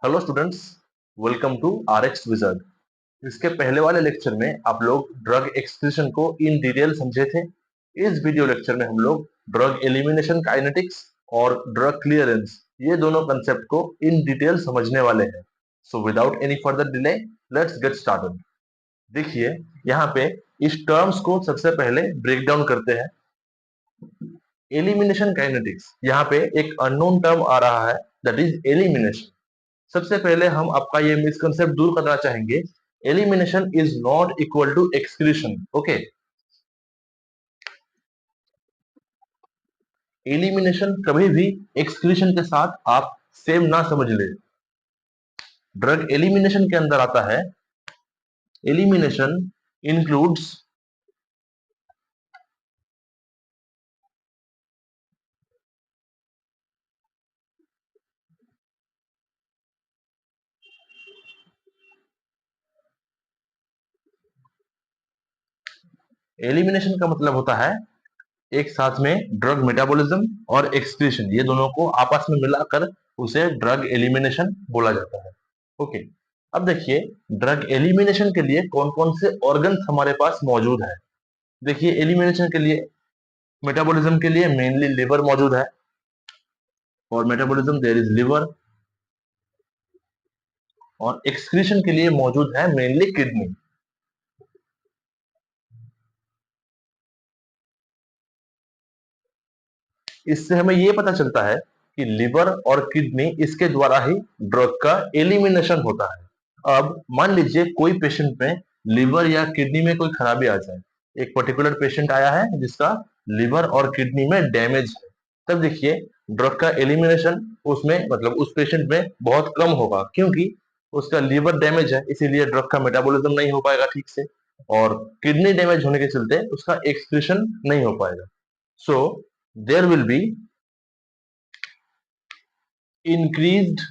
Hello students, welcome to RX wizard. इसके पहले वाले लेक्चर में आप लोग ड्रग एक्सक्रीशन को इन डिटेल समझे थे। इस वीडियो लेक्चर में हम लोग ड्रग एलिमिनेशन काइनेटिक्स और ड्रग क्लियरेंस ये दोनों कंसेप्ट को इन डिटेल समझने वाले हैं। So without any further delay let's get started. देखिए, यहाँ पे इस टर्म्स को सबसे पहले ब्रेक डाउन करते हैं। एलिमिनेशन काइनेटिक्स, यहाँ पे एक अननोन टर्म आ रहा है, दैट इज एलिमिनेशन। सबसे पहले हम आपका ये मिसकंसेप्ट दूर करना चाहेंगे। Elimination is not equal to excretion. Okay, elimination कभी भी एक्सक्रीशन के साथ आप सेम ना समझ ले। ड्रग एलिमिनेशन के अंदर आता है, एलिमिनेशन इंक्लूड्स एलिमिनेशन का मतलब होता है एक साथ में ड्रग मेटाबॉलिज्म और एक्सक्रीशन, ये दोनों को आपस में मिलाकर उसे ड्रग एलिमिनेशन बोला जाता है। ओके, अब देखिए, ड्रग एलिमिनेशन के लिए कौन कौन से ऑर्गन्स हमारे पास मौजूद है। देखिए, एलिमिनेशन के लिए, मेटाबॉलिज्म के लिए मेनली लिवर मौजूद है। और मेटाबॉलिज्म देयर इज लिवर। और एक्सक्रीशन के लिए मौजूद है मेनली किडनी। इससे हमें ये पता चलता है कि लिवर और किडनी, इसके द्वारा ही ड्रग का एलिमिनेशन होता है। अब मान लीजिए कोई पेशेंट में लिवर या किडनी में कोई खराबी आ जाए। एक पर्टिकुलर पेशेंट आया है जिसका लिवर और किडनी में डैमेज है, तब देखिए ड्रग का एलिमिनेशन उसमें, मतलब उस पेशेंट में बहुत कम होगा, क्योंकि उसका लिवर डैमेज है, इसीलिए ड्रग का मेटाबॉलिज्म नहीं हो पाएगा ठीक से। और किडनी डैमेज होने के चलते उसका एक्सक्रीशन नहीं हो पाएगा। So there will be increased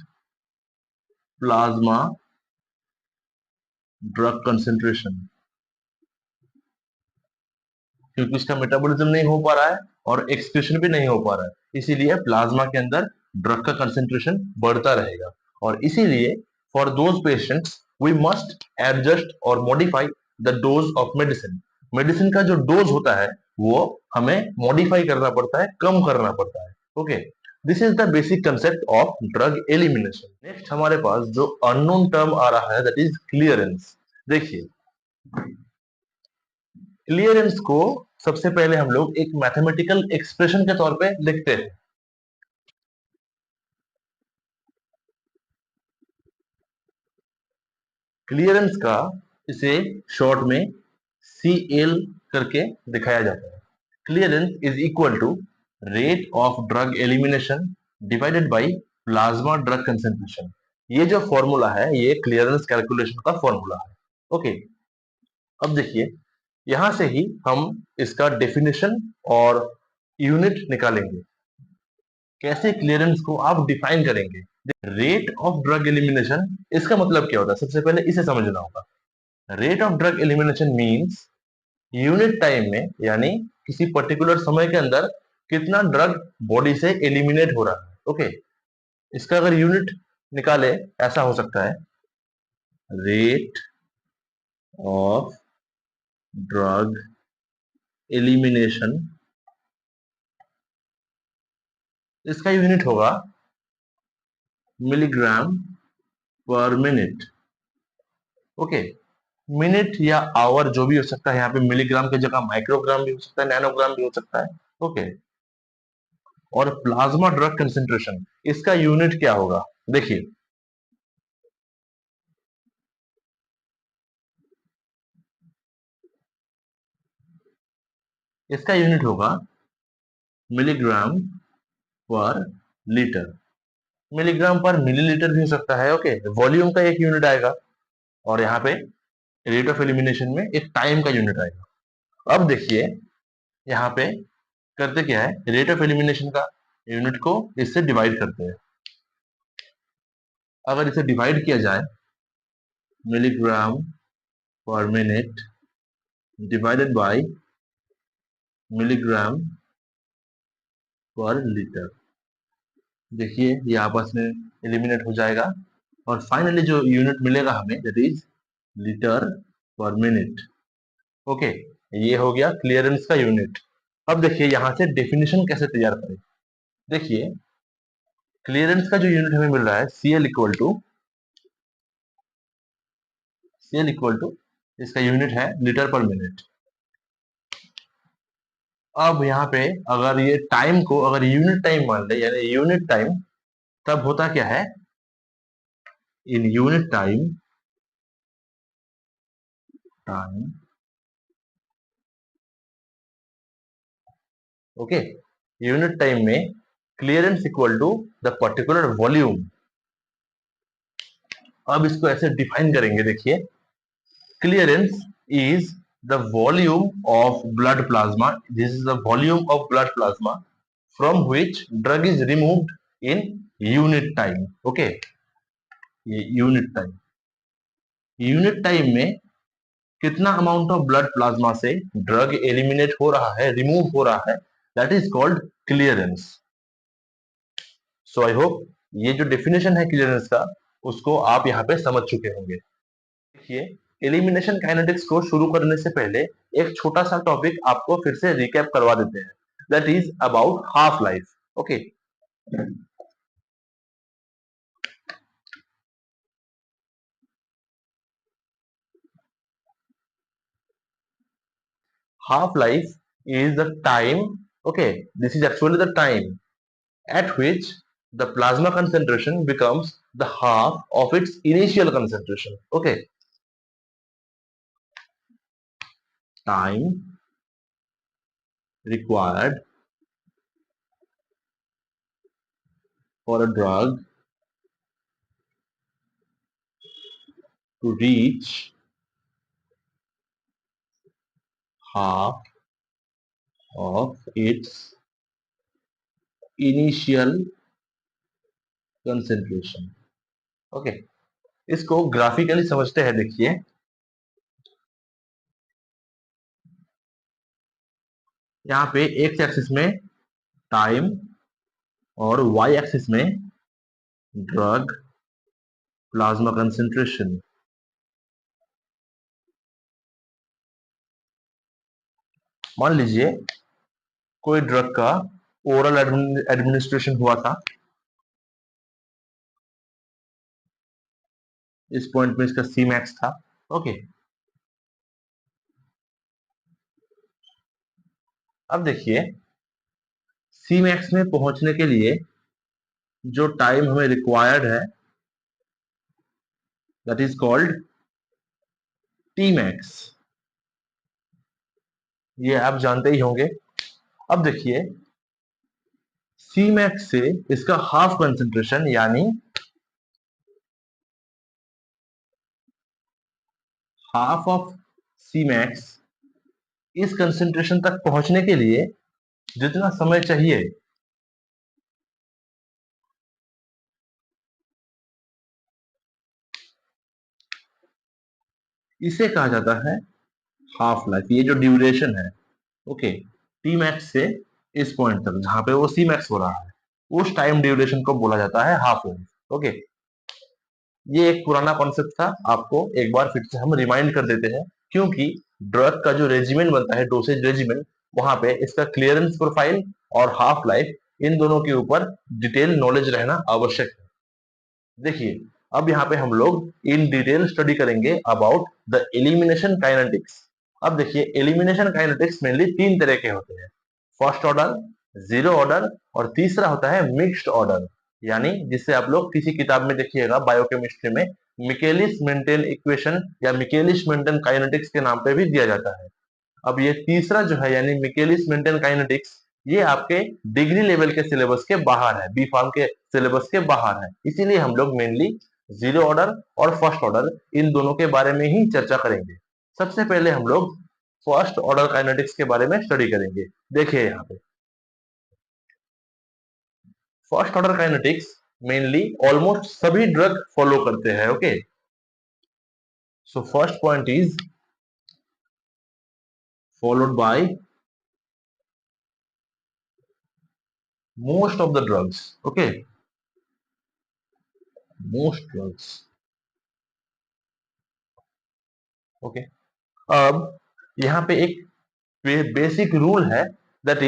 plasma drug concentration, क्योंकि इसका मेटाबॉलिज्म नहीं हो पा रहा है और एक्सक्रीशन भी नहीं हो पा रहा है, इसीलिए प्लाज्मा के अंदर ड्रग का कंसेंट्रेशन बढ़ता रहेगा। और इसीलिए for those patients we must adjust और modify the dose of medicine. Medicine का जो डोज होता है वो हमें मॉडिफाई करना पड़ता है, कम करना पड़ता है। Okay, this is the basic concept of drug elimination. Next हमारे पास जो अननोन टर्म आ रहा है, दैट इज क्लियरेंस। देखिए, क्लियरेंस को सबसे पहले हम लोग एक मैथमेटिकल एक्सप्रेशन के तौर पे लिखते हैं। क्लियरेंस का इसे शॉर्ट में CL करके दिखाया जाता है। Clearance is equal to rate of drug elimination divided by plasma drug concentration. ये जो फॉर्मूला है ये क्लियरेंस कैलकुलेशन का फॉर्मूला है। ओके, अब देखिए, यहां से ही हम इसका डेफिनेशन और यूनिट निकालेंगे। कैसे क्लियरेंस को आप डिफाइन करेंगे। रेट ऑफ ड्रग एलिमिनेशन, इसका मतलब क्या होता है, सबसे पहले इसे समझना होगा। Rate of drug elimination means unit time में, यानी किसी पर्टिकुलर समय के अंदर कितना ड्रग बॉडी से एलिमिनेट हो रहा है। ओके, इसका अगर यूनिट निकाले, ऐसा हो सकता है, रेट ऑफ ड्रग एलिमिनेशन, इसका यूनिट होगा मिलीग्राम पर मिनट। ओके, मिनट या आवर जो भी हो सकता है, यहाँ पे मिलीग्राम की जगह माइक्रोग्राम भी हो सकता है, नैनोग्राम भी हो सकता है। ओके, और प्लाज्मा ड्रग कंसेंट्रेशन, इसका यूनिट क्या होगा। देखिए, इसका यूनिट होगा मिलीग्राम पर लीटर। मिलीग्राम पर मिलीलीटर भी हो सकता है। ओके, वॉल्यूम का एक यूनिट आएगा, और यहाँ पे रेट ऑफ एलिमिनेशन में एक टाइम का यूनिट आएगा। अब देखिए, यहाँ पे करते क्या है, रेट ऑफ एलिमिनेशन का यूनिट को इससे डिवाइड करते हैं। अगर इसे डिवाइड किया जाए, मिलीग्राम पर मिनट डिवाइडेड बाय मिलीग्राम पर लीटर, देखिए ये आपस में एलिमिनेट हो जाएगा। और फाइनली जो यूनिट मिलेगा हमें दैट इज लीटर पर मिनट। ओके, ये हो गया क्लियरेंस का यूनिट। अब देखिए यहां से डेफिनेशन कैसे तैयार करें। देखिए क्लियरेंस का जो यूनिट हमें मिल रहा है CL इक्वल टू इसका यूनिट है लीटर पर मिनट। अब यहाँ पे अगर ये टाइम को अगर यूनिट टाइम मान ले यानी यूनिट टाइम, तब होता क्या है, in unit time okay, unit time में clearance equal to the particular volume. अब इसको ऐसे डिफाइन करेंगे, देखिए clearance is the volume of blood plasma, this is the volume of blood plasma from which drug is removed in unit time. Okay, ये unit time में कितना amount of blood plasma से drug eliminate हो रहा है, remove हो रहा है, that is called clearance. So I hope ये जो डेफिनेशन है क्लियरेंस का उसको आप यहाँ पे समझ चुके होंगे। देखिए एलिमिनेशन काइनेटिक्स को शुरू करने से पहले एक छोटा सा टॉपिक आपको फिर से रिकैप करवा देते हैं, that is about half life. Okay, half life is the time, okay, this is actually the time at which the plasma concentration becomes the half of its initial concentration. Okay, time required for a drug to reach half of its initial concentration. Okay, इसको graphically समझते हैं। देखिए यहाँ पे x axis में time और Y axis में drug plasma concentration. मान लीजिए कोई ड्रग का ओरल एडमिनिस्ट्रेशन हुआ था, इस पॉइंट में इसका सी मैक्स था। ओके, अब देखिए सी मैक्स में पहुंचने के लिए जो टाइम हमें रिक्वायर्ड है that is called T max, ये आप जानते ही होंगे। अब देखिए सी मैक्स से इसका हाफ कंसेंट्रेशन यानी हाफ ऑफ सी मैक्स, इस कंसेंट्रेशन तक पहुंचने के लिए जितना समय चाहिए इसे कहा जाता है हाफ लाइफ, ये जो ड्यूरेशन है। ओके, टी मैक्स से इस पॉइंट तक जहां पे वो सी मैक्स हो रहा है उस टाइम ड्यूरेशन को बोला जाता है हाफ लाइफ। ओके, ये एक पुराना कॉन्सेप्ट था, आपको एक बार फिर से हम रिमाइंड कर देते हैं, क्योंकि ड्रग का जो रेजिमेंट बनता है, डोसेज रेजिमेंट, वहां पे इसका क्लियरेंस प्रोफाइल और हाफ लाइफ इन दोनों के ऊपर डिटेल नॉलेज रहना आवश्यक है। देखिए अब यहाँ पे हम लोग इन डिटेल स्टडी करेंगे अबाउट द एलिमिनेशन काइनेटिक्स। अब देखिए एलिमिनेशन काइनेटिक्स मेनली तीन तरह के होते हैं, फर्स्ट ऑर्डर, जीरो ऑर्डर और तीसरा होता है मिक्स्ड ऑर्डर, यानी जिससे आप लोग किसी किताब में देखिएगा बायोकेमिस्ट्री में मिकेलिस मेंटेन इक्वेशन या मिकेलिस मेंटेन काइनेटिक्स के नाम पे भी दिया जाता है। अब ये तीसरा जो है यानी मिकेलिस मेंटेन काइनेटिक्स, ये आपके डिग्री लेवल के सिलेबस के बाहर है, बी फार्म के सिलेबस के बाहर है, इसीलिए हम लोग मेनली जीरो ऑर्डर और फर्स्ट ऑर्डर इन दोनों के बारे में ही चर्चा करेंगे। सबसे पहले हम लोग फर्स्ट ऑर्डर काइनेटिक्स के बारे में स्टडी करेंगे। देखिए यहाँ पे first order kinetics mainly almost सभी ड्रग फॉलो करते हैं। Okay, so first point is followed by most of the drugs. Okay, most drugs. Okay, अब यहाँ पे एक बेसिक रूल है, दैट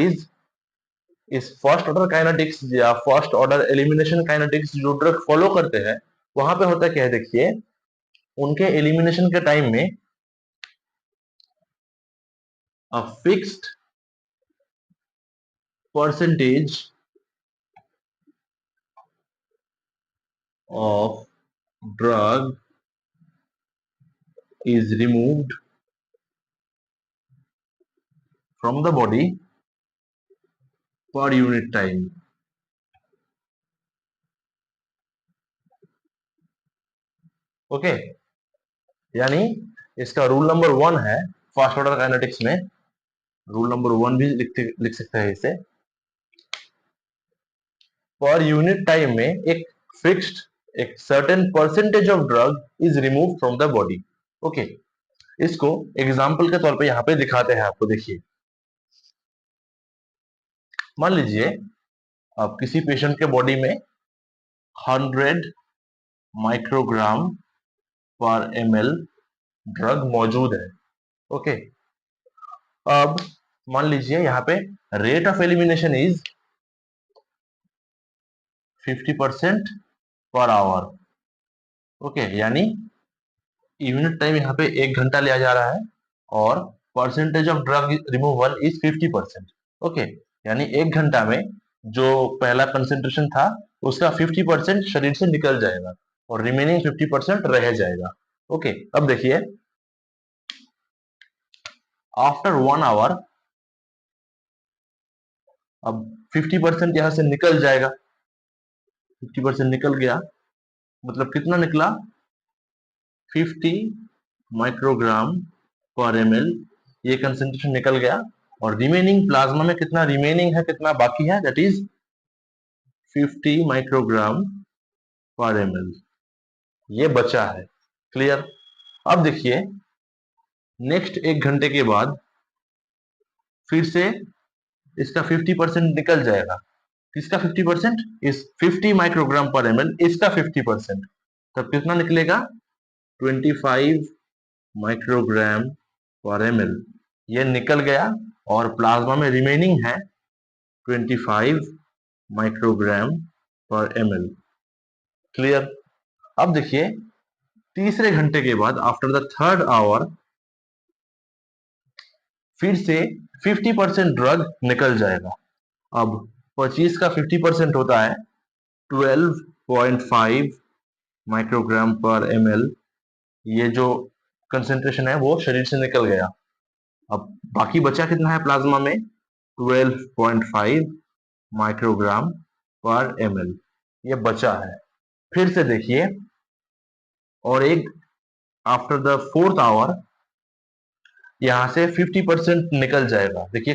इस फर्स्ट ऑर्डर काइनेटिक्स या फर्स्ट ऑर्डर एलिमिनेशन काइनेटिक्स जो ड्रग फॉलो करते हैं, वहां पे होता क्या है, देखिए उनके एलिमिनेशन के टाइम में a fixed percentage of drug is removed from the body per unit time. Okay, यानी इसका रूल नंबर 1 है फर्स्ट ऑर्डर काइनेटिक्स में, रूल नंबर 1 भी लिख सकते हैं इसे, पर यूनिट टाइम में एक फिक्स्ड एक certain percentage of drug is remove from the body. Okay, इसको एग्जाम्पल के तौर पे यहाँ पे दिखाते हैं आपको। देखिए, मान लीजिए अब किसी पेशेंट के बॉडी में 100 माइक्रोग्राम पर ml ड्रग मौजूद है। ओके, अब मान लीजिए यहाँ पे rate of elimination is 50% per hour. Okay, यानी यूनिट टाइम यहाँ पे 1 घंटा लिया जा रहा है और percentage of drug removal is 50%। Okay, यानी 1 घंटा में जो पहला कंसेंट्रेशन था उसका 50% शरीर से निकल जाएगा और रिमेनिंग 50% रह जाएगा। ओके, अब देखिए आफ्टर 1 आवर अब 50% यहां से निकल जाएगा। 50% निकल गया, मतलब कितना निकला, 50 माइक्रोग्राम पर ml, ये कंसेंट्रेशन निकल गया और रिमेनिंग प्लाज्मा में कितना रिमेनिंग है, कितना बाकी है, that is 50 microgram per ml, ये बचा है। क्लियर? अब देखिए नेक्स्ट 1 घंटे के बाद फिर से इसका 50% निकल जाएगा। किसका 50%? इस 50 माइक्रोग्राम पर ml, इसका 50%, तब कितना निकलेगा, 25 माइक्रोग्राम पर ml, ये निकल गया और प्लाज्मा में रिमेनिंग है 25 माइक्रोग्राम पर ml। क्लियर? अब देखिए तीसरे घंटे के बाद आफ्टर द 3rd आवर फिर से 50% ड्रग निकल जाएगा। अब 25 का 50% होता है 12.5 माइक्रोग्राम पर ml, ये जो कंसेंट्रेशन है वो शरीर से निकल गया। अब बाकी बचा कितना है प्लाज्मा में, 12.5 माइक्रोग्राम पर ml, ये बचा है। फिर से देखिए और एक आफ्टर द 4th आवर यहाँ से 50% निकल जाएगा। देखिए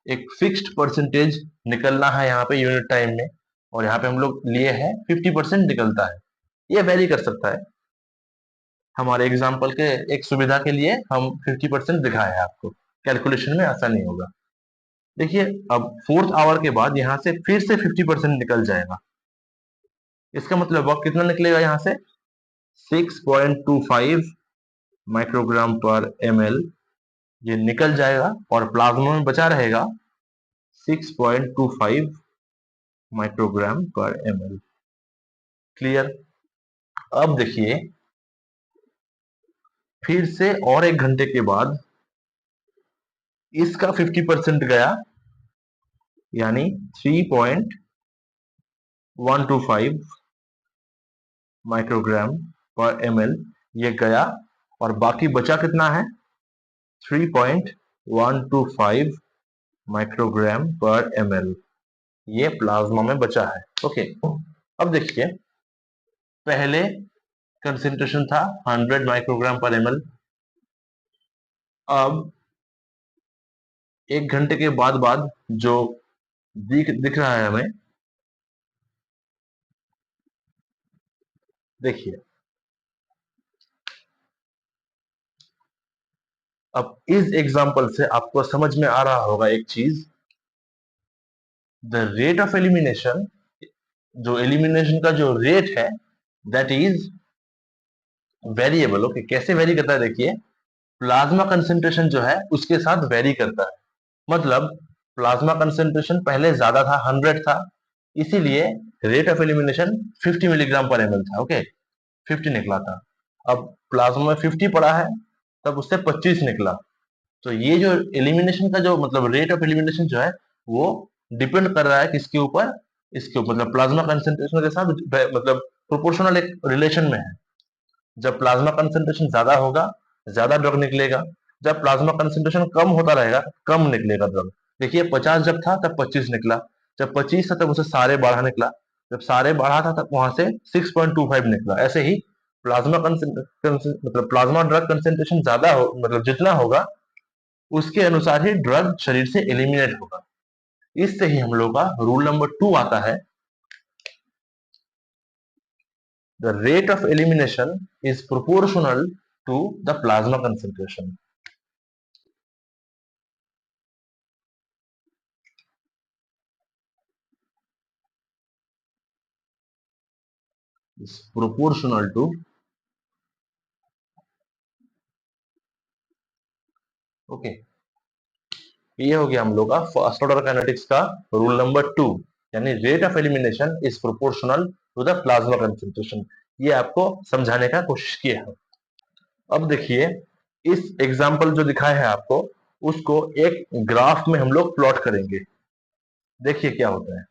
एक फिक्स्ड परसेंटेज निकलना है यहाँ पे यूनिट टाइम में, और यहाँ पे हम लोग लिए हैं 50% निकलता है। ये वेरी कर सकता है, हमारे एग्जाम्पल के एक सुविधा के लिए हम 50% दिखाए हैं आपको, कैलकुलेशन में आसानी होगा। देखिए अब 4th आवर के बाद यहाँ से फिर से 50% निकल जाएगा। इसका मतलब अब कितना निकलेगा, यहाँ से 6.25 माइक्रोग्राम पर ml, ये निकल जाएगा और प्लाज्मा में बचा रहेगा 6.25 माइक्रोग्राम पर ml। क्लियर? अब देखिए फिर से और 1 घंटे के बाद इसका 50% गया, यानी 3.125 माइक्रोग्राम पर ml, ये गया और बाकी बचा कितना है, 3.125 माइक्रोग्राम पर ml, ये प्लाज्मा में बचा है। ओके, अब देखिए पहले कंसेंट्रेशन था 100 माइक्रोग्राम पर ml, अब 1 घंटे के बाद जो दिख रहा है हमें, देखिए अब इस एग्जांपल से आपको समझ में आ रहा होगा एक चीज, द रेट ऑफ एलिमिनेशन, जो एलिमिनेशन का जो रेट है दैट इज वेरिएबल। ओके, कैसे वेरी करता है देखिए, प्लाज्मा कंसेंट्रेशन जो है उसके साथ वेरी करता है। मतलब प्लाज्मा कंसेंट्रेशन पहले ज्यादा था, 100 था, इसीलिए रेट ऑफ एलिमिनेशन 50 मिलीग्राम पर एमएल था। ओके, 50 निकला था। अब प्लाज्मा में 50 पड़ा है, तब उससे 25 निकला। तो ये जो एलिमिनेशन का जो मतलब रेट ऑफ एलिमिनेशन जो है वो डिपेंड कर रहा है किसके ऊपर, इसके ऊपर, मतलब प्लाज्मा कंसेंट्रेशन के साथ मतलब प्रोपोर्शनल एक रिलेशन में है। जब प्लाज्मा कंसेंट्रेशन ज्यादा होगा, ज्यादा ड्रग निकलेगा। जब प्लाज्मा कंसेंट्रेशन कम होता रहेगा, कम निकलेगा ड्रग। देखिए 50 जब था तब 25 निकला, जब 25 था तब उसे सारे बढ़ा निकला, जब सारे बढ़ा था तब वहां से 6.25 निकला। ऐसे ही प्लाज्मा मतलब प्लाज्मा ड्रग कंसेंट्रेशन ज्यादा हो, मतलब जितना होगा उसके अनुसार ही ड्रग शरीर से एलिमिनेट होगा। इससे ही हम लोग का रूल नंबर 2 आता है, the rate of elimination is proportional to the plasma concentration. Is proportional to, okay, ये हो गया हम लोग का फर्स्ट ऑर्डर काइनेटिक्स का रूल नंबर 2, यानी rate of elimination is proportional to the plasma concentration. ये आपको समझाने का कोशिश किया है। अब देखिए, इस एग्जाम्पल जो दिखाए हैं आपको, उसको एक ग्राफ में हम लोग प्लॉट करेंगे। देखिए क्या होता है।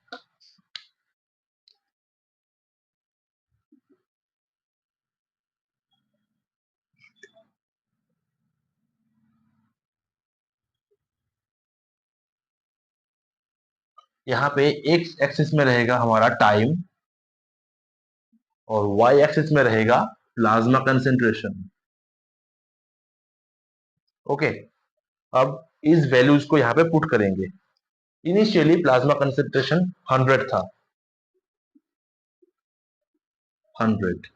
यहाँ पे एक्स एक्सिस में रहेगा हमारा टाइम, और वाई एक्सिस में रहेगा प्लाज्मा कंसेंट्रेशन। ओके, अब इस वैल्यूज को यहाँ पे पुट करेंगे। इनिशियली प्लाज्मा कंसेंट्रेशन 100 था, 100।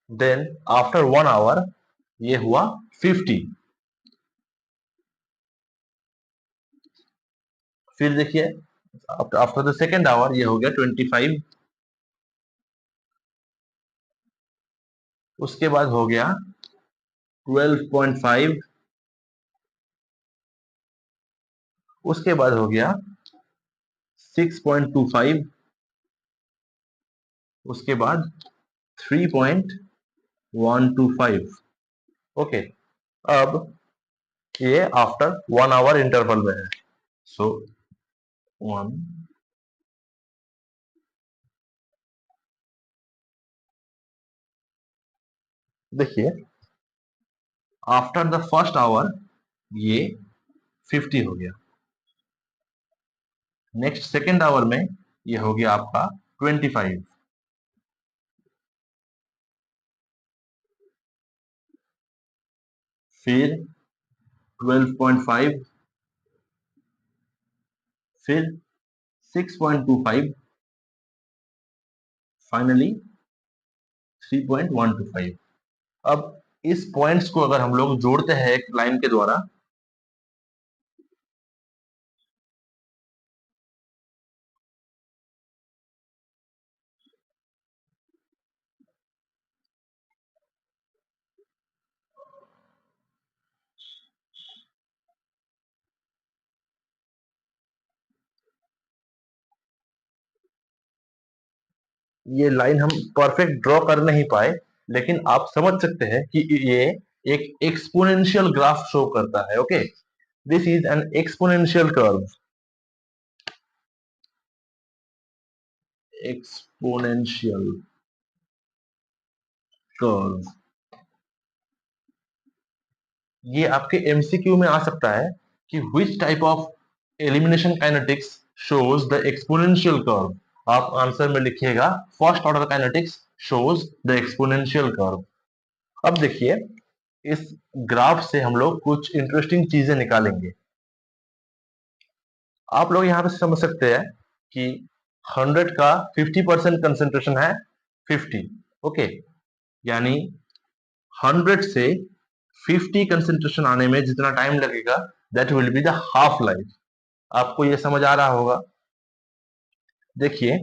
देन आफ्टर 1 आवर ये हुआ 50। फिर देखिए आफ्टर द सेकेंड आवर ये हो गया 25। उसके बाद हो गया 12.5। उसके बाद हो गया 6.25। उसके बाद 3.125। ओके, अब ये आफ्टर 1 आवर इंटरवल में है। सो 1, देखिए आफ्टर द फर्स्ट आवर ये 50 हो गया। नेक्स्ट सेकेंड आवर में ये हो गया आपका 25। फिर 12.5। फिर 6.25। फाइनली 3.125। अब इस पॉइंट्स को अगर हम लोग जोड़ते हैं एक लाइन के द्वारा, ये लाइन हम परफेक्ट ड्रॉ कर नहीं पाए, लेकिन आप समझ सकते हैं कि ये एक एक्सपोनेंशियल ग्राफ शो करता है। Okay, this is an exponential curve. Exponential curve, ये आपके एमसीक्यू में आ सकता है कि which type of elimination kinetics shows the exponential curve. आप आंसर में लिखिएगा first order kinetics shows the exponential curve. अब देखिए, इस ग्राफ से हम लोग कुछ इंटरेस्टिंग चीजें निकालेंगे। आप लोग यहाँ पे समझ सकते हैं कि 100 का 50% कंसेंट्रेशन है 50। ओके, यानी 100 से 50 कंसेंट्रेशन आने में जितना टाइम लगेगा, that will be the half life. आपको ये समझ आ रहा होगा। देखिए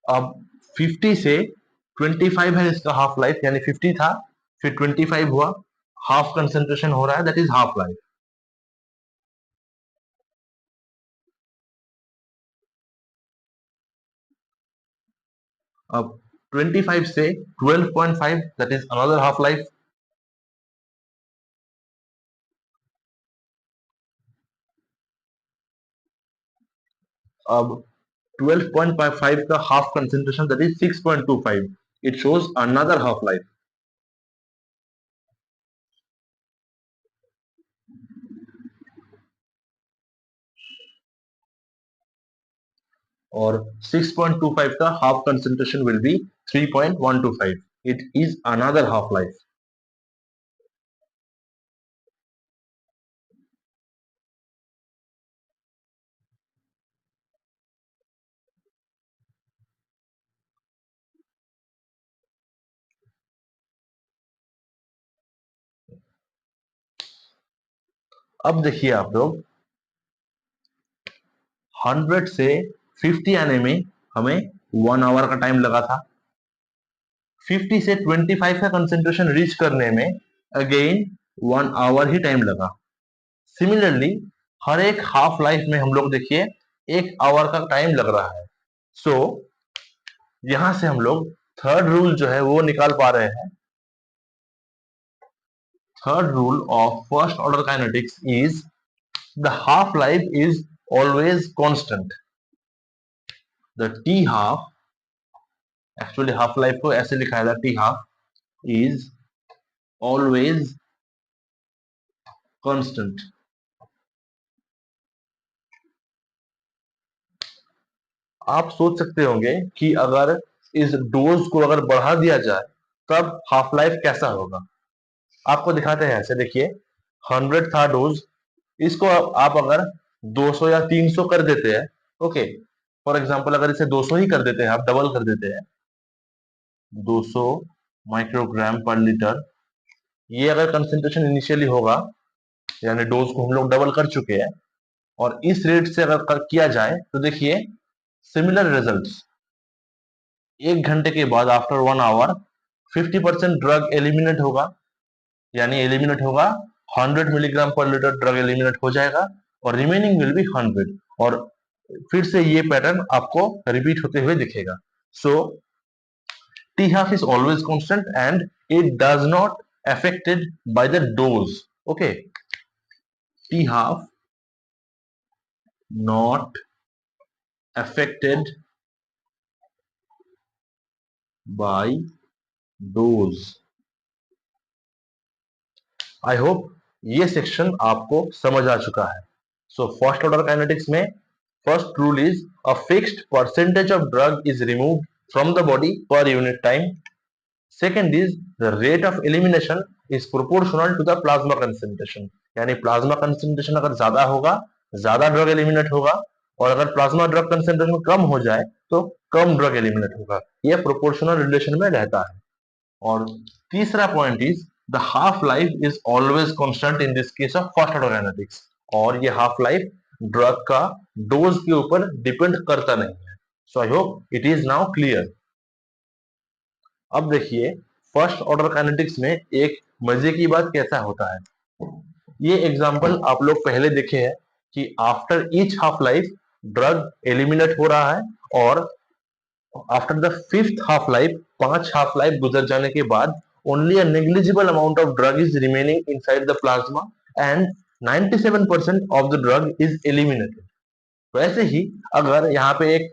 अब 50 से 25 है इसका हाफ लाइफ, यानी 50 था फिर 25 हुआ, हाफ कंसेंट्रेशन हो रहा है, दैट इज हाफ लाइफ। अब 25 से 12.5 that is another half life. अब 12.5 का half concentration that is 6.25, it shows another half life. और 6.25 का half concentration will be 3.125, it is another half life. अब देखिए आप लोग, 100 से 50 आने में हमें 1 आवर का टाइम लगा था, 50 से 25 का कंसेंट्रेशन रीच करने में अगेन 1 आवर ही टाइम लगा। सिमिलरली हर एक हाफ लाइफ में हम लोग देखिए 1 आवर का टाइम लग रहा है। सो यहां से हम लोग थर्ड रूल जो है वो निकाल पा रहे हैं। Third rule of first order kinetics is the half life is always constant. The T half, actually half life को ऐसे लिखा है, T half is always constant. आप सोच सकते होंगे कि अगर इस डोज को अगर बढ़ा दिया जाए तब हाफ लाइफ कैसा होगा। आपको दिखाते हैं, ऐसे देखिए 100 था डोज, इसको आप अगर 200 या 300 कर देते हैं, ओके, फॉर एग्जांपल अगर इसे 200 ही कर देते हैं, आप डबल कर देते हैं, 200 माइक्रोग्राम पर लीटर, ये अगर कंसेंट्रेशन इनिशियली होगा, यानी डोज को हम लोग डबल कर चुके हैं, और इस रेट से अगर किया जाए तो देखिए सिमिलर रिजल्ट्स। 1 घंटे के बाद आफ्टर 1 आवर 50% ड्रग एलिमिनेट होगा, यानी एलिमिनेट होगा 100 मिलीग्राम पर लीटर ड्रग एलिमिनेट हो जाएगा, और रिमेनिंग विल बी 100, और फिर से ये पैटर्न आपको रिपीट होते हुए दिखेगा। So T half is always constant and it does not affected by the dose. Okay, T half not affected by dose. I hope ये सेक्शन आपको समझ आ चुका है। सो फर्स्ट ऑर्डर काइनेटिक्स में first rule is a fixed percentage of drug is removed from the body per unit time. Second is the rate of elimination is proportional to the plasma concentration, यानी plasma concentration अगर ज्यादा होगा, ज्यादा drug eliminate होगा, और अगर plasma drug concentration कम हो जाए तो कम ड्रग एलिमिनेट होगा। यह प्रोपोर्शनल रिलेशन में रहता है। और तीसरा point is the half life is always constant in this case of first order kinetics, और ये हाफ लाइफ ड्रग का डोज के ऊपर डिपेंड करता नहीं है। So I hope it is now clear. अब देखिए फर्स्ट ऑर्डर काइनेटिक्स में एक मजे की बात कैसा होता है। ये एग्जांपल आप लोग पहले देखे हैं कि after each half life drug eliminate हो रहा है, और after the fifth half life, 5 half life गुजर जाने के बाद only a negligible amount of drug is remaining inside the plasma and 97% of the drug is eliminated. वैसे ही अगर यहाँ पे एक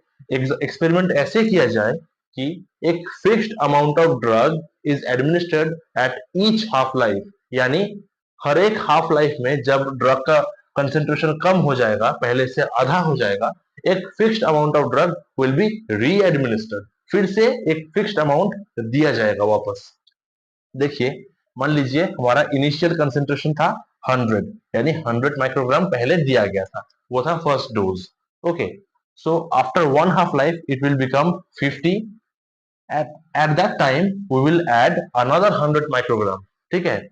एक्सपेरिमेंट ऐसे किया जाए कि एक fixed amount of drug is administered at each half life, यानी हर एक हाफ लाइफ में जब ड्रग का कंसेंट्रेशन कम हो जाएगा, पहले से आधा हो जाएगा, एक fixed amount of drug will be री एडमिनिस्टर्ड, फिर से एक फिक्स्ड अमाउंट दिया जाएगा वापस। देखिए मान लीजिए हमारा इनिशियल कंसेंट्रेशन था 100, यानी 100 माइक्रोग्राम पहले दिया गया था, वो था first dose. Okay, so after 1 half life it will become 50, at that time we will add another 100 microgram, ठीक है,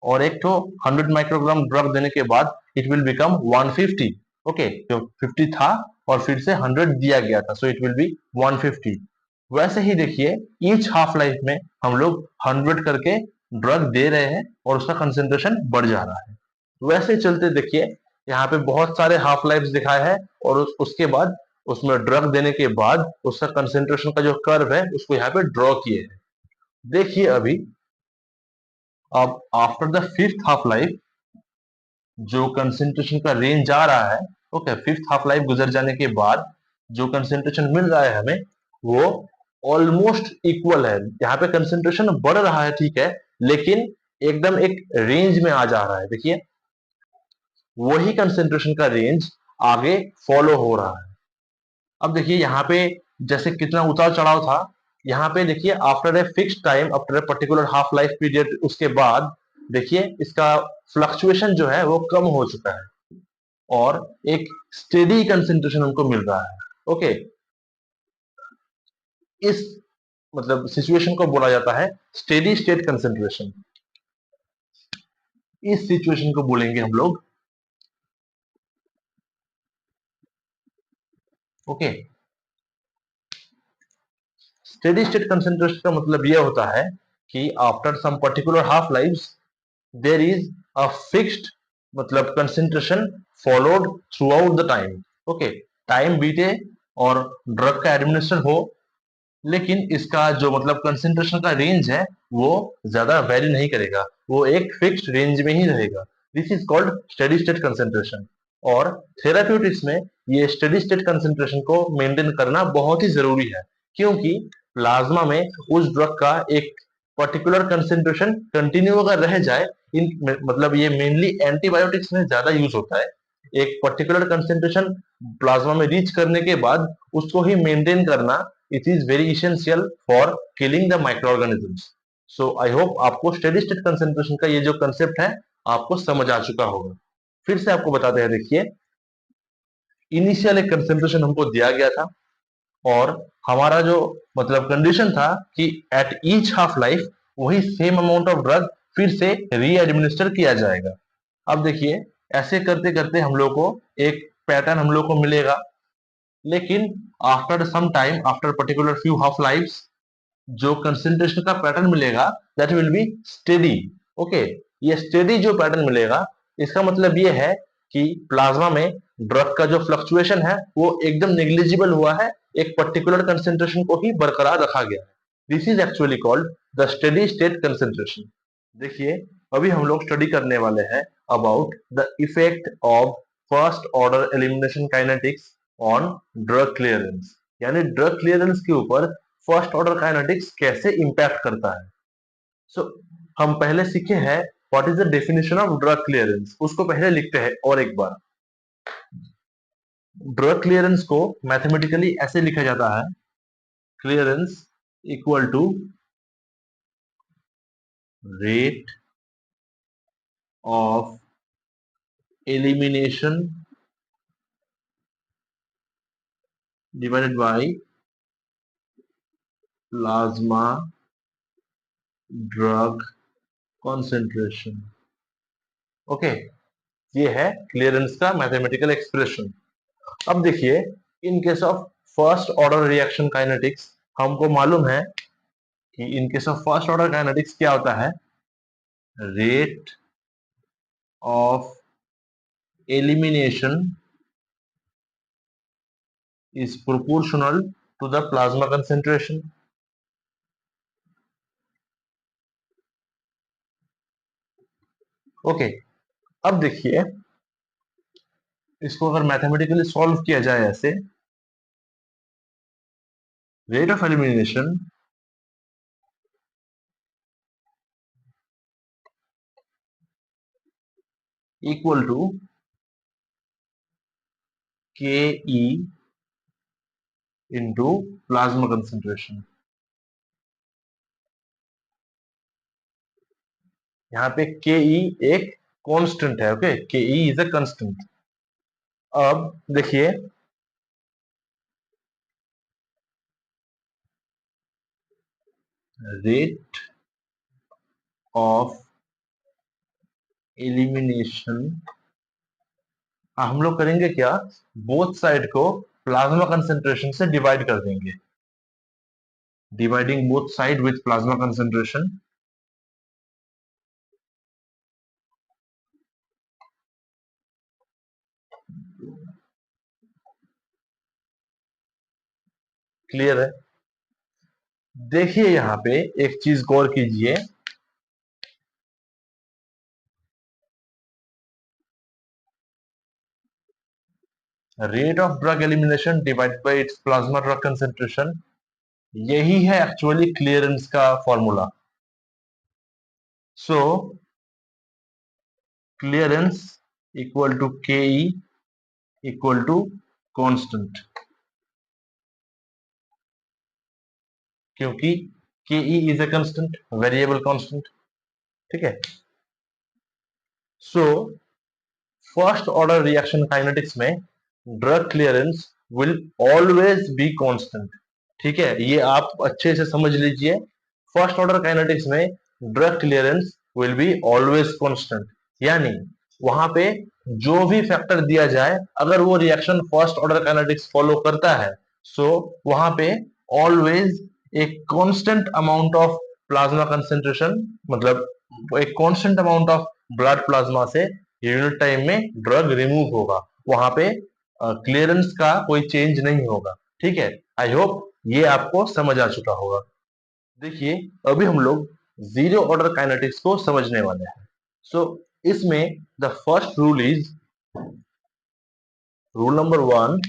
और एक तो 100 माइक्रोग्राम ड्रग देने के बाद इट विल बिकम 150। ओके, तो 50 था और फिर से 100 दिया गया था, सो इट विल बी 150। वैसे ही देखिए ईच हाफ लाइफ में हम लोग 100 करके ड्रग दे रहे हैं और उसका कंसेंट्रेशन बढ़ जा रहा है। वैसे चलते देखिए यहाँ पे बहुत सारे हाफ लाइफ दिखाए हैं और उसके बाद उसमें ड्रग देने के बाद उसका कंसेंट्रेशन का जो कर्व है उसको यहाँ पे ड्रॉ किए हैं। देखिए अभी अब after the fifth half life जो कंसेंट्रेशन का रेंज आ रहा है, ओके, फिफ्थ हाफ लाइफ गुजर जाने के बाद जो कंसेंट्रेशन मिल रहा है हमें वो ऑलमोस्ट इक्वल है। यहाँ पे कंसेंट्रेशन बढ़ रहा है, ठीक है, लेकिन एकदम एक रेंज में आ जा रहा है। देखिए वही कंसेंट्रेशन का रेंज आगे फॉलो हो रहा है। अब देखिए यहाँ पे जैसे कितना उतार चढ़ाव था, यहाँ पे देखिए after a fixed time, after a particular half life period, उसके बाद देखिए इसका फ्लक्चुएशन जो है वो कम हो चुका है और एक स्टेडी कंसेंट्रेशन हमको मिल रहा है। ओके, इस मतलब सिचुएशन को बोला जाता है स्टेडी स्टेट कंसेंट्रेशन। इस सिचुएशन को बोलेंगे हम लोग, ओके, स्टेडी स्टेट कंसेंट्रेशन का मतलब यह होता है कि after some particular half life there is a fixed मतलब concentration followed throughout the time. Okay, time बीते और ड्रग का एडमिनिस्ट्रेशन हो, लेकिन इसका जो मतलब कंसेंट्रेशन का रेंज है वो ज्यादा वेरी नहीं करेगा, वो एक फिक्स्ड रेंज में ही रहेगा। This is called steady state concentration. और थेराप्यूटिक्स में ये स्टेडी स्टेट कंसेंट्रेशन को मेंटेन करना बहुत ही जरूरी है, क्योंकि प्लाज्मा में उस ड्रग का एक पर्टिकुलर कंसेंट्रेशन कंटिन्यू अगर रह जाए, इन मतलब ये मेनली एंटीबायोटिक्स में ज्यादा यूज होता है, एक पर्टिकुलर कंसेंट्रेशन प्लाज्मा में रीच करने के बाद उसको ही मेंटेन करना, it is very essential for killing the micro organisms. So I hope आपको स्टेडी स्टेट कंसेंट्रेशन का ये जो कंसेप्ट है आपको समझ आ चुका होगा। फिर से आपको बताते हैं, देखिए इनिशियल एक कंसेंट्रेशन हमको दिया गया था और हमारा जो मतलब कंडीशन था कि एट ईच हाफ लाइफ वही सेम अमाउंट ऑफ ड्रग फिर से री एडमिनिस्टर किया जाएगा। अब देखिए ऐसे करते करते हम लोग को एक पैटर्न हम लोग को मिलेगा, लेकिन after some time, after particular few half lives, जो कंसेंट्रेशन का पैटर्न मिलेगा that will be steady. Okay, ये स्टेडी जो पैटर्न मिलेगा इसका मतलब ये है कि प्लाज्मा में ड्रग का जो फ्लक्चुएशन है वो एकदम नेग्लिजिबल हुआ है, एक पर्टिकुलर कंसेंट्रेशन को ही बरकरार रखा गया है। This is actually called the steady state concentration. देखिए अभी हम लोग स्टडी करने वाले हैं about the effect of first order elimination kinetics on drug clearance, यानी ड्रग क्लियरेंस के ऊपर फर्स्ट ऑर्डर काइनेटिक्स कैसे इंपैक्ट करता है। सो हम पहले सीखे हैं what is the definition of drug clearance, उसको पहले लिखते हैं और एक बार। ड्रग क्लियरेंस को मैथमेटिकली ऐसे लिखा जाता है, clearance equal to rate of elimination divided by plasma drug concentration. Okay, ये है क्लियरेंस का मैथमेटिकल एक्सप्रेशन। अब देखिए in case of first order reaction kinetics हमको मालूम है कि in case of first order kinetics क्या होता है, rate of elimination is proportional to the plasma concentration। Okay, अब देखिए इसको अगर मैथमेटिकली सॉल्व किया जाए ऐसे, rate of elimination equal to K E into plasma concentration. यहाँ पे के ई एक कांस्टेंट है, ओके, के ई इज अ कांस्टेंट। अब देखिए रेट ऑफ एलिमिनेशन, हम लोग करेंगे क्या, बोथ साइड को प्लाज्मा कंसेंट्रेशन से डिवाइड कर देंगे, dividing both side with plasma concentration. Clear है? देखिए यहां पे एक चीज गौर कीजिए, rate of drug elimination divided by its plasma drug concentration, यही है एक्चुअली क्लियरेंस का formula. So clearance equal to K E equal to constant, क्योंकि K E is a constant, variable constant. ठीक है? So first order reaction kinetics में drug clearance will always be constant. ठीक है, ये आप अच्छे से समझ लीजिए। फर्स्ट ऑर्डर काइनेटिक्स में drug clearance will be always constant, यानी वहां पे जो भी फैक्टर दिया जाए, अगर वो reaction first order kinetics follow करता है, सो वहां पे ऑलवेज एक constant amount of plasma concentration, मतलब एक constant amount of blood plasma से यूनिट टाइम में ड्रग रिमूव होगा। वहां पे क्लियरेंस का कोई चेंज नहीं होगा। ठीक है? आई होप ये आपको समझ आ चुका होगा। देखिए अभी हम लोग जीरो ऑर्डर काइनेटिक्स को समझने वाले हैं। सो इसमें the first rule is rule number 1,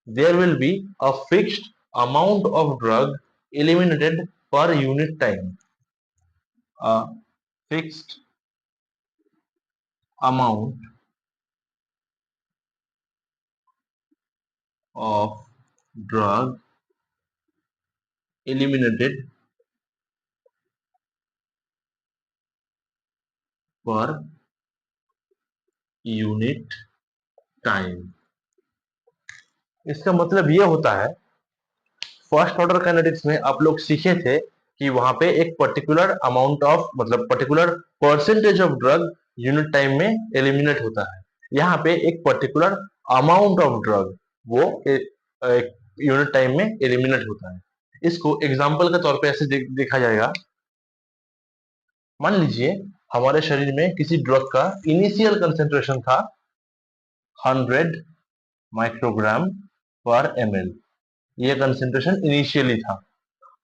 there will be a fixed amount of drug eliminated per unit time, a fixed amount of drug eliminated per unit time. इसका मतलब ये होता है, फर्स्ट ऑर्डर काइनेटिक्स में आप लोग सीखे थे कि वहां पे एक पर्टिकुलर अमाउंट ऑफ, मतलब particular percentage of drug unit time में एलिमिनेट होता है। यहाँ पे एक पर्टिकुलर अमाउंट ऑफ ड्रग वो एक यूनिट टाइम में एलिमिनेट होता है। इसको एग्जाम्पल के तौर पे ऐसे देखा जाएगा। मान लीजिए हमारे शरीर में किसी ड्रग का इनिशियल कंसेंट्रेशन था 100 माइक्रोग्राम पर ml, ये कंसेंट्रेशन इनिशियली था।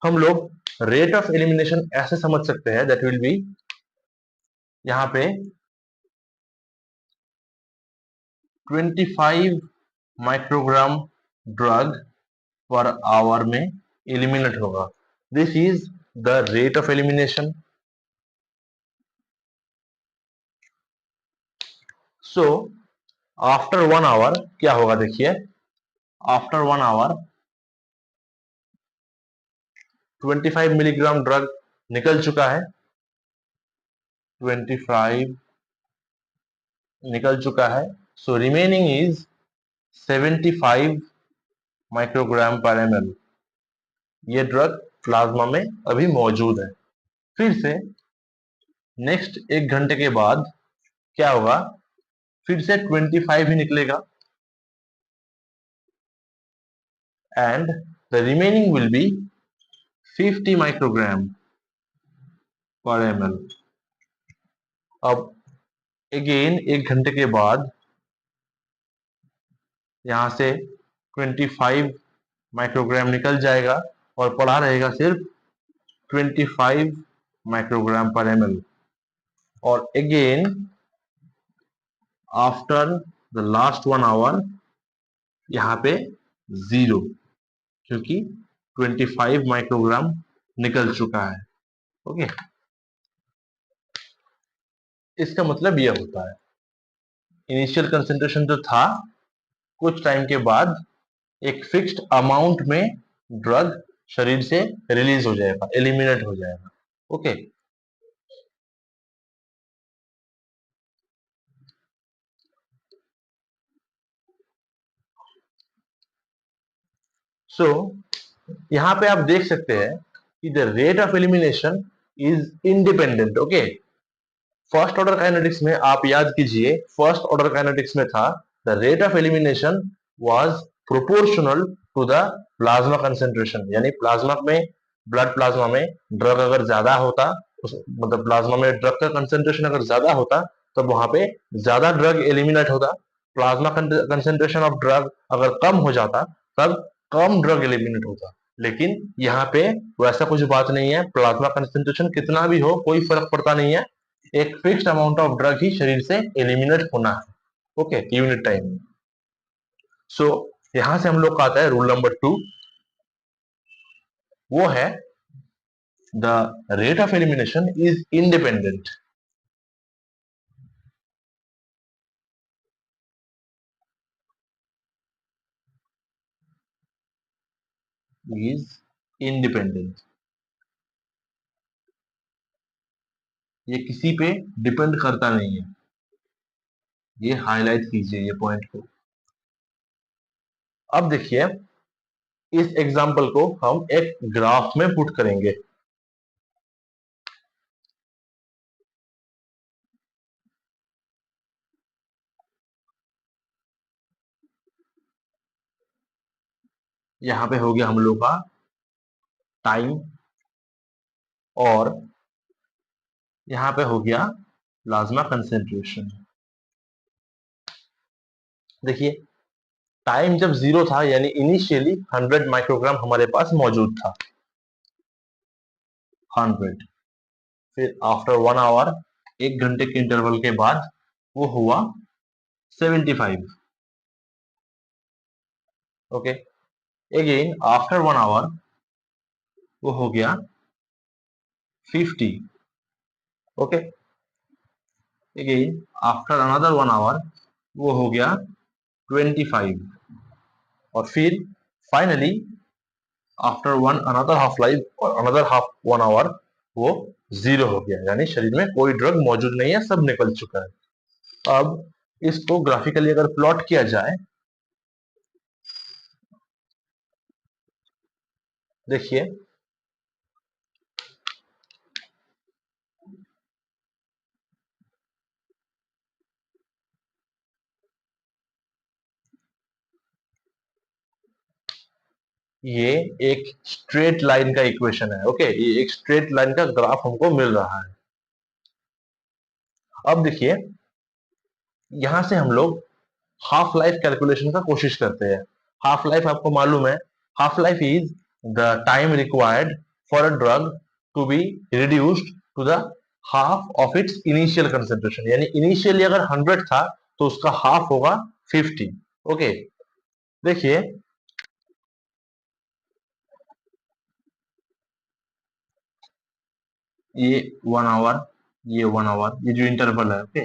हम लोग रेट ऑफ एलिमिनेशन ऐसे समझ सकते हैं, दैट विल बी, यहाँ पे 25 माइक्रोग्राम ड्रग पर आवर में एलिमिनेट होगा। This is the rate of elimination. So after 1 hour क्या होगा, देखिए आफ्टर 1 आवर 25 मिलीग्राम ड्रग निकल चुका है, 25 निकल चुका है। So remaining is 75 microgram per ml। ये ड्रग प्लाज्मा में अभी मौजूद है। फिर से नेक्स्ट 1 घंटे के बाद क्या होगा, फिर से 25 ही निकलेगा, and the remaining will be 50 microgram per ml। अब अगेन 1 घंटे के बाद यहां से 25 माइक्रोग्राम निकल जाएगा और पड़ा रहेगा सिर्फ 25 माइक्रोग्राम पर ml। और again after the last 1 hour यहाँ पे 0, क्योंकि 25 माइक्रोग्राम निकल चुका है। ओके, इसका मतलब यह होता है, इनिशियल कंसेंट्रेशन जो था, कुछ टाइम के बाद एक फिक्स्ड अमाउंट में ड्रग शरीर से रिलीज हो जाएगा, एलिमिनेट हो जाएगा। ओके, सो यहां पे आप देख सकते हैं कि the rate of elimination is independent. Okay, first order kinetics में आप याद कीजिए, फर्स्ट ऑर्डर काइनेटिक्स में था the rate of elimination was proportional to the plasma concentration, यानी प्लाज्मा में, ब्लड प्लाज्मा में ड्रग अगर ज्यादा होता, मतलब प्लाज्मा में ड्रग का कंसेंट्रेशन अगर ज्यादा होता तब वहां पे ज्यादा ड्रग एलिमिनेट होता। प्लाज्मा कंसेंट्रेशन ऑफ ड्रग अगर कम हो जाता तब कम ड्रग एलिमिनेट होता। लेकिन यहाँ पे वैसा कुछ बात नहीं है, प्लाज्मा कंसेंट्रेशन कितना भी हो कोई फर्क पड़ता नहीं है, एक फिक्स्ड अमाउंट ऑफ ड्रग ही शरीर से एलिमिनेट होना है। Okay, unit time. सो यहां से हम लोग का आता है रूल नंबर 2, वो है the rate of elimination is independent, is independent, ये किसी पे डिपेंड करता नहीं है। ये हाईलाइट कीजिए ये पॉइंट को। अब देखिए इस एग्जांपल को हम एक ग्राफ में पुट करेंगे। यहाँ पे हो गया हम लोग का टाइम, और यहाँ पे हो गया प्लाज्मा कंसेंट्रेशन। देखिए टाइम जब 0 था यानी इनिशियली 100 माइक्रोग्राम हमारे पास मौजूद था, 100। फिर आफ्टर 1 आवर, 1 घंटे के इंटरवल के बाद वो हुआ 75। ओके, अगेन आफ्टर 1 आवर वो हो गया 50। Okay, again after another 1 hour वो हो गया 25, और फिर finally after one another half life और अनदर हाफ 1 आवर वो 0 हो गया, यानी शरीर में कोई ड्रग मौजूद नहीं है, सब निकल चुका है। अब इसको ग्राफिकली अगर प्लॉट किया जाए, देखिए ये एक स्ट्रेट लाइन का इक्वेशन है। ओके, ये एक स्ट्रेट लाइन का ग्राफ हमको मिल रहा है। अब देखिए यहां से हम लोग हाफ लाइफ कैलकुलेशन का कोशिश करते हैं। हाफ लाइफ आपको मालूम है, half life is the time required for a drug to be reduced to the half of its initial concentration, यानी इनिशियली अगर 100 था तो उसका हाफ होगा 50। ओके, देखिए ये 1 आवर, ये 1 आवर, ये जो इंटरवल है, ओके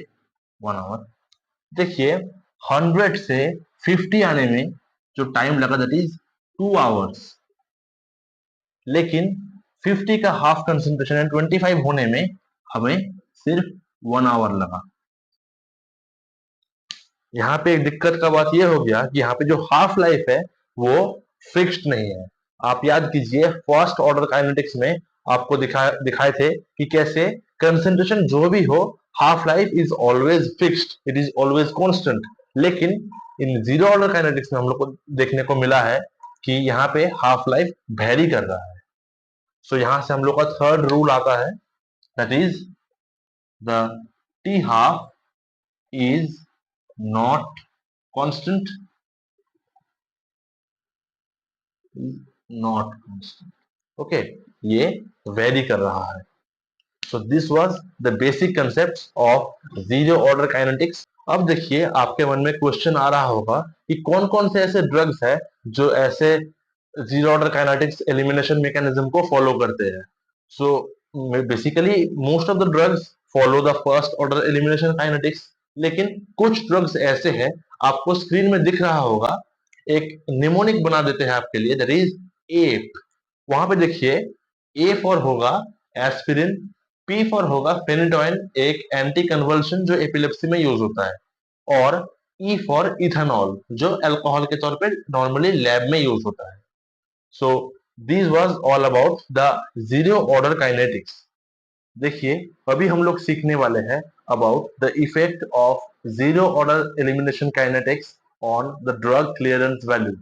1 आवर। देखिए 100 से 50 आने में जो टाइम लगा दैट इज 2 आवर्स, लेकिन 50 का हाफ कंसेंट्रेशन है 25 होने में हमें सिर्फ 1 आवर लगा। यहाँ पे एक दिक्कत का बात यह हो गया कि यहाँ पे जो हाफ लाइफ है वो फिक्स्ड नहीं है। आप याद कीजिए फर्स्ट ऑर्डर काइनेटिक्स में आपको दिखाए थे कि कैसे कंसेंट्रेशन जो भी हो, half life is always fixed, it is always constant. लेकिन इन जीरो ऑर्डर काइनेटिक्स में हम लोग को देखने को मिला है कि यहाँ पे हाफ लाइफ वेरी कर रहा है। सो यहां से हम लोग का थर्ड रूल आता है, that is the T half is not constant, not constant. Okay, ये वेरी कर रहा है। So this was the basic concept of zero order kinetics. अब देखिए आपके मन में क्वेश्चन आ रहा होगा कि कौन कौन से ऐसे ड्रग्स है जो ऐसे zero order kinetics elimination mechanism को फॉलो करते हैं। So basically most of the drugs follow the first order elimination kinetics, लेकिन कुछ ड्रग्स ऐसे हैं, आपको स्क्रीन में दिख रहा होगा, एक निमोनिक बना देते हैं आपके लिए, दैट इज एप। वहां पे देखिए ए फॉर होगा एस्पिरिन, पी फॉर होगा फेनिटोइन, एक एंटी कन्वल्शन जो एपिलेप्सी में यूज होता है, और ई फॉर इथेनॉल जो अल्कोहल के तौर पे नॉर्मली लैब में यूज होता है। So this was all about the zero order kinetics. देखिए अभी हम लोग सीखने वाले हैं about the effect of zero order elimination kinetics on the drug clearance value.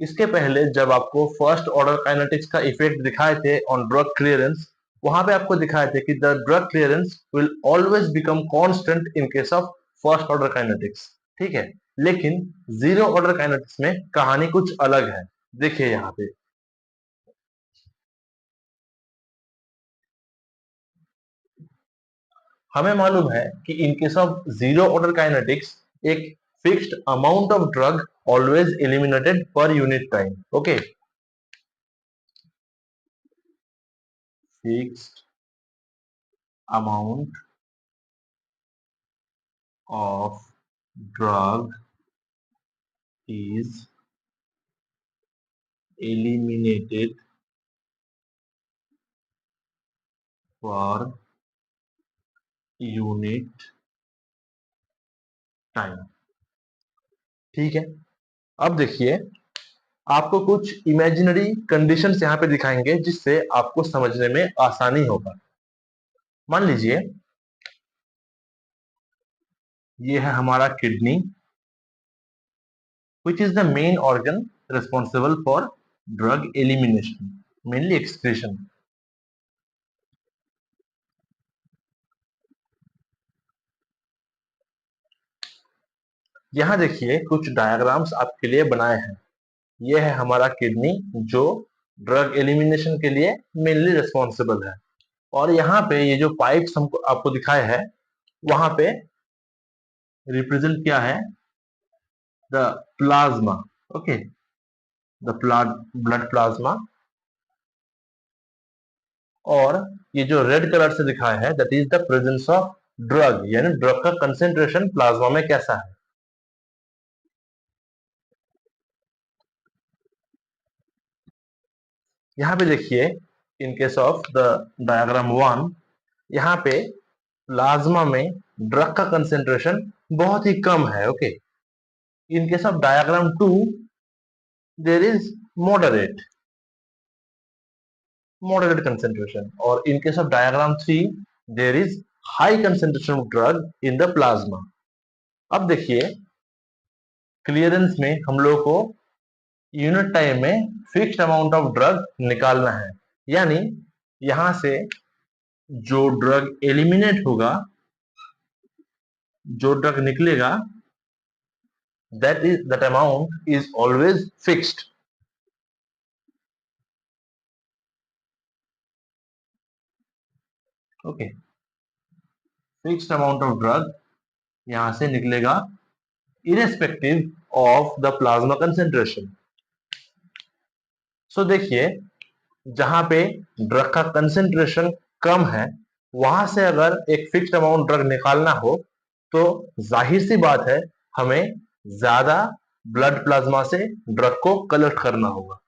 इसके पहले जब आपको फर्स्ट ऑर्डर काइनेटिक्स का इफेक्ट दिखाए थे ऑन ड्रग क्लियरेंस, वहां पे आपको दिखाए थे कि the drug clearance will always become constant in case of first order kinetics. ठीक है, लेकिन जीरो ऑर्डर काइनेटिक्स में कहानी कुछ अलग है। देखिए यहाँ पे हमें मालूम है कि in case of zero order kinetics एक fixed amount of drug always eliminated per unit time. Okay, fixed amount of drug is eliminated per unit time. ठीक है, अब देखिए आपको कुछ इमेजिनरी कंडीशंस यहाँ पे दिखाएंगे जिससे आपको समझने में आसानी होगा। मान लीजिए ये है हमारा kidney, which is the main organ responsible for drug elimination, mainly excretion। यहाँ देखिए कुछ डायग्राम्स आपके लिए बनाए हैं। ये है हमारा किडनी जो ड्रग एलिमिनेशन के लिए मेनली रिस्पॉन्सिबल है, और यहाँ पे ये जो पाइप्स हमको आपको दिखाए हैं वहां पे रिप्रेजेंट क्या है, the plasma. Okay, the blood plasma. और ये जो रेड कलर से दिखाया है that is the presence of drug, यानी ड्रग का कंसेंट्रेशन प्लाज्मा में कैसा है। यहाँ पे देखिए in case of the diagram 1, यहाँ पे प्लाज्मा में ड्रग का कंसेंट्रेशन बहुत ही कम है। Okay, in case of diagram 2 there is moderate concentration, और in case of diagram 3 there is high concentration of drug in the plasma। अब देखिए क्लियरेंस में हम लोग को यूनिट टाइम में फिक्स्ड अमाउंट ऑफ ड्रग निकालना है, यानी यहां से जो ड्रग एलिमिनेट होगा, जो ड्रग निकलेगा, that amount is always fixed। Okay, fixed amount of drug यहां से निकलेगा irrespective of the plasma concentration। सो देखिए जहां पे ड्रग का कंसेंट्रेशन कम है वहां से अगर एक फिक्स्ड अमाउंट ड्रग निकालना हो तो जाहिर सी बात है हमें ज्यादा ब्लड प्लाज्मा से ड्रग को कलेक्ट करना होगा।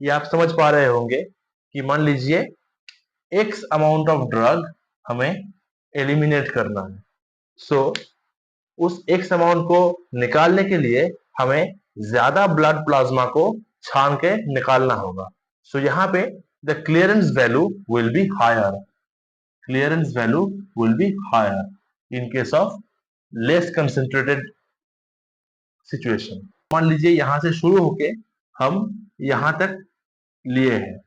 ये आप समझ पा रहे होंगे कि मान लीजिए एक्स अमाउंट ऑफ ड्रग हमें एलिमिनेट करना है, सो उस एक्स अमाउंट को निकालने के लिए हमें ज्यादा ब्लड प्लाज्मा को छान के निकालना होगा। सो यहाँ पे the clearance value will be higher, clearance value will be higher in case of less concentrated situation. मान लीजिए यहां से शुरू होके हम यहां तक लिए हैं,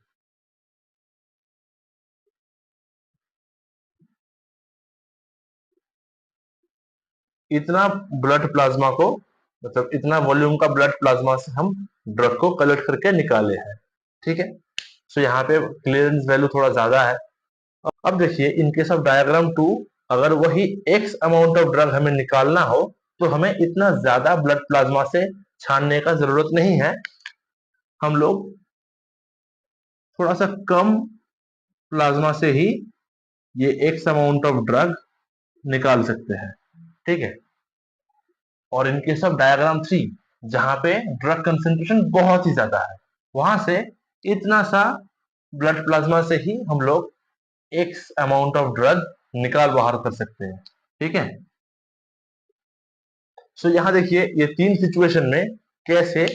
इतना ब्लड प्लाज्मा को, मतलब इतना वॉल्यूम का ब्लड प्लाज्मा से हम ड्रग को कलेक्ट करके निकाले हैं। ठीक है, सो यहाँ पे क्लियरेंस वैल्यू थोड़ा ज्यादा है। अब देखिए इन केस ऑफ डायग्राम 2 अगर वही एक्स अमाउंट ऑफ ड्रग हमें निकालना हो तो हमें इतना ज्यादा ब्लड प्लाज्मा से छानने का जरूरत नहीं है, हम लोग थोड़ा सा कम प्लाज्मा से ही ये एक्स अमाउंट ऑफ ड्रग निकाल सकते हैं। ठीक है, और इन केस ऑफ डायग्राम 3 जहां पे ड्रग कंसेंट्रेशन बहुत ही ज्यादा है वहां से इतना सा ब्लड प्लाज्मा से ही हम लोग एक्स अमाउंट ऑफ ड्रग निकाल बाहर कर सकते हैं। ठीक है, सो यहां देखिए ये तीन सिचुएशन में कैसे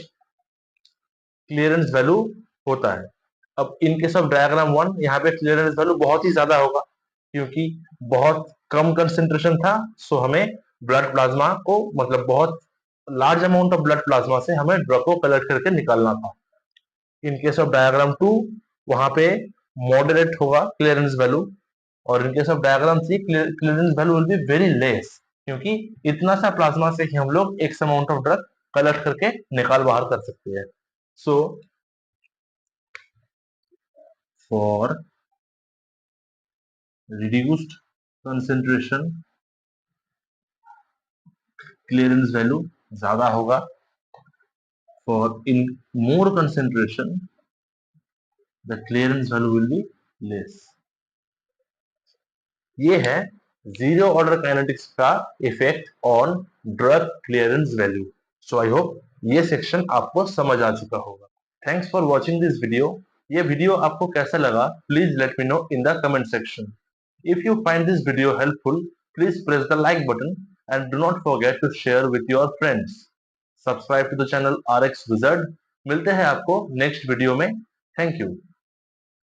क्लियरेंस वैल्यू होता है। अब इन केस ऑफ डायग्राम 1 यहाँ पे क्लियरेंस वैल्यू बहुत ही ज्यादा होगा क्योंकि बहुत कम कंसेंट्रेशन था, सो हमें ब्लड प्लाज्मा को मतलब बहुत large amount of blood plasma से हमें ड्रग को कलेक्ट करके निकालना था। इन केस ऑफ डायग्राम 2 वहां पे मॉडरेट होगा क्लियरेंस वैल्यू, और इन case of diagram 3 clearance value will be very less, क्योंकि इतना सा प्लाज्मा से ही हम लोग x amount of drug collect करके निकाल बाहर कर सकते हैं। So for reduced concentration clearance value ज्यादा होगा, for in more concentration the clearance value will be less। ये है जीरो ऑर्डर काइनेटिक्स का effect on drug clearance value. So I hope ये सेक्शन आपको समझ आ चुका होगा। Thanks for watching this video. ये वीडियो आपको कैसा लगा please let me know in the comment section. If you find this video helpful, please press the like button and do not forget to share with your friends. Subscribe to the channel RX Wizard। मिलते हैं आपको next video में। Thank you.